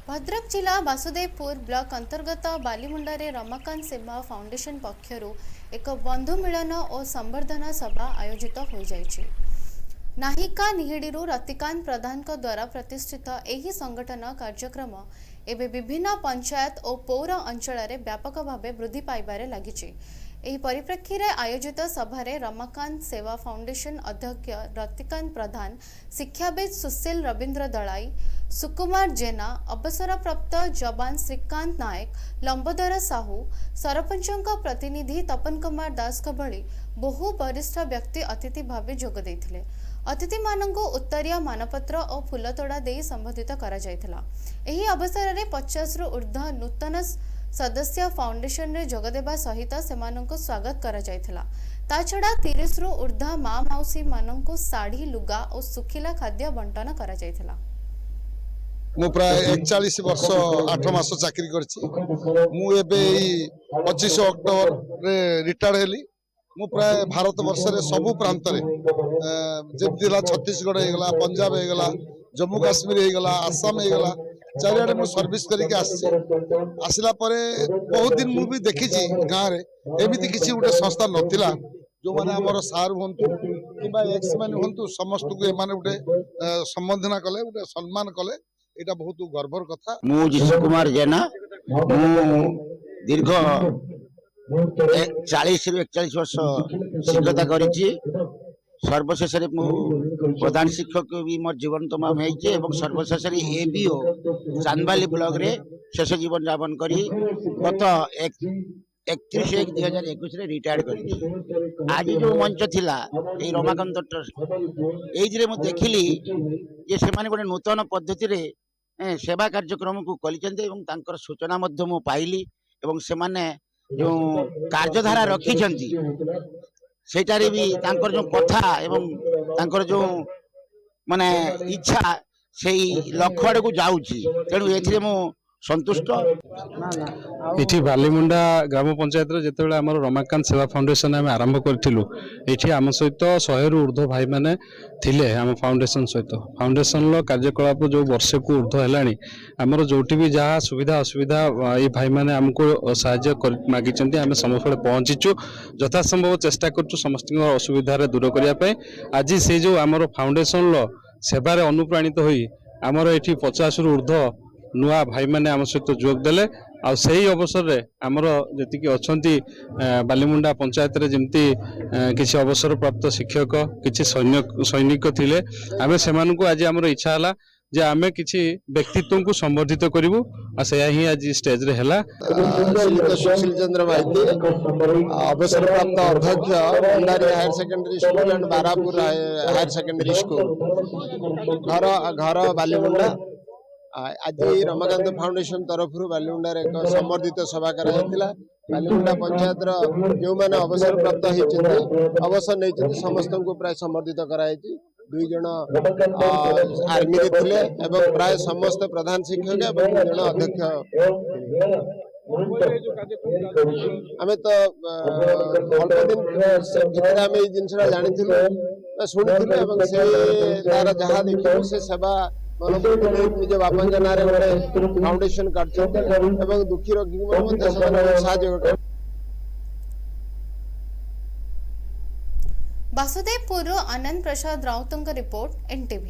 भद्रक जिला वासुदेवपुर ब्लॉक अंतर्गत बालीमुंडारे रमाकांत सेवा फाउंडेशन पक्षरु एक बंधु मिलन और संवर्धना सभा आयोजित हो जाइछि। नाहिका निहिडीरू रतिकांत प्रधान द्वारा प्रतिष्ठित एही संगठन कार्यक्रम एवं विभिन्न पंचायत और पौर अंचल व्यापक भाव वृद्धि पाइबारे लागिछि। एही परिप्रेक्षी रे आयोजित सभारे रमाकांत सेवा फाउंडेशन अध्यक्ष रतिकांत प्रधान, शिक्षाविद सुशील रवींद्र दलाई, सुकुमार जेना, अवसरप्राप्त जवान श्रीकांत नायक, लंबोदर साहू, सरपंचों प्रतिनिधि तपन कुमार दास भली बहु वरिष्ठ व्यक्ति अतिथि भाव जोग देथिले। अतिथि मानक उत्तरीय मानपत्र और फूलतोड़ा दे संबोधित करा जायथिला। एही अवसर में 50 रु ऊर्ध्व नूतन सदस्य फाउंडेशन रे जोगदेवा सहित सेमानंको स्वागत करा जायथिला। ता छड़ा 30 रु ऊर्ध्व माँ मौसी मानंको साड़ी लुगा और सुखिला खाद्य बंटन करा जायथिला। मु प्राय 41 वर्ष 8 मास चाकरी करछि। मु एबे 25 अक्टोबर रे रिटायर्ड हेली। मु प्राय भारत वर्ष रे सबु प्रांत रे जेमतिला छत्तीसगढ़ हे गला, पंजाब हे गला, जम्मू काश्मीर हे गला, आसाम हे गला, चारियाडे मु सर्विस करके आसिला परे बहुत दिन मु भी देखिछि गाँव रे एमिति किछि उठे संस्था नथिला जो माने हमर सार हुंतु किबा एक्स मान हुंतु समस्त को एमाने उठे संबोधना कले उठे सम्मान कले। एटा बहुत गर्वर कथा। मु जिसु कुमार जेना दीर्घ 40 रु 41 वर्ष शिक्षकता करिछि। सर्वशेष प्रधान शिक्षक भी मोर जीवन तमाम होइछे एवं सर्वशेष एबीओ चांदबाली ब्लॉक रे शेष जीवन यापन करी गत 31/1/2021 रे रिटायर्ड करी। आज जो मंच थिला ए रमाकांत ट्रस्ट एजरे मु देखिली जे से माने गोटे नूतन पद्धति रे सेवा कार्यक्रम को कलिचंदे एवं तांकर सूचना मध्य मु पाइली एवं से माने जो कार्यधारा रखिछंती सेटारे भी तांकर जो कथा एवं तांकर जो माने इच्छा सेही लक्ष्य आड़ को जाउची। तेणु एथिरे मु संतुष्ट। इठी बालीमुंडा ग्राम पंचायत जिते आम रमाकांत सेवा फाउंडेशन आम आरंभ करूँ ये आम सहित 100 रु ऊर्ध्व भाई मैंने थिले आम फाउंडेशन सहित। फाउंडेशन कार्यकलाप जो वर्ष को ऊर्ध्व है आमर जो भी जहाँ सुविधा असुविधा ये भाई मैंने आमको साहाय्य मागिचंती आम समस्त पहुँचीचु। यथासंभव चेष्टा करूँ समस्त असुविधा दूर करने। आज से जो आमर फाउंडेशन सेवार अनुप्राणित होई आमर ये 50 रु ऊर्ध्व नुआ भाई मैंने आम सहित जोग देले। आ सही अवसर रे आमर जी अच्छा बालीमुंडा पंचायत रे जमती किसी अवसर प्राप्त शिक्षक किसी सैनिक थिले आम से आज आमर इच्छा है जे आमे किसी व्यक्तित्व को संबोधित करूँ से ही आज स्टेज रे हैला। सुशील चंद्र भाई अवसर प्राप्त अध्यक्ष Bhandari higher secondary school and Barapur higher secondary school घर बालीमुंडा। आज रमाकांत फाउंडेशन तरफ बालीमुंडा एक संबर्धित सभा करा बालीमुंडा पंचायत जो मैंने अवसर प्राप्त होती अवसर नहीं समस्त को प्राय संबर्धित कराई। 2 जन आर्मी थे एवं प्राय समस्त प्रधान शिक्षक एवं 2 जन अध्यक्ष। आम तो अल्प दिन भर आम ये जिन जानी शुणी से तार जहाँ देखिए से सेवा निज बापा ना फाउंडेशन कर दुखी रोगी साहय। वासुदेवपुर आनंद प्रसाद राउतंग रिपोर्ट NTV।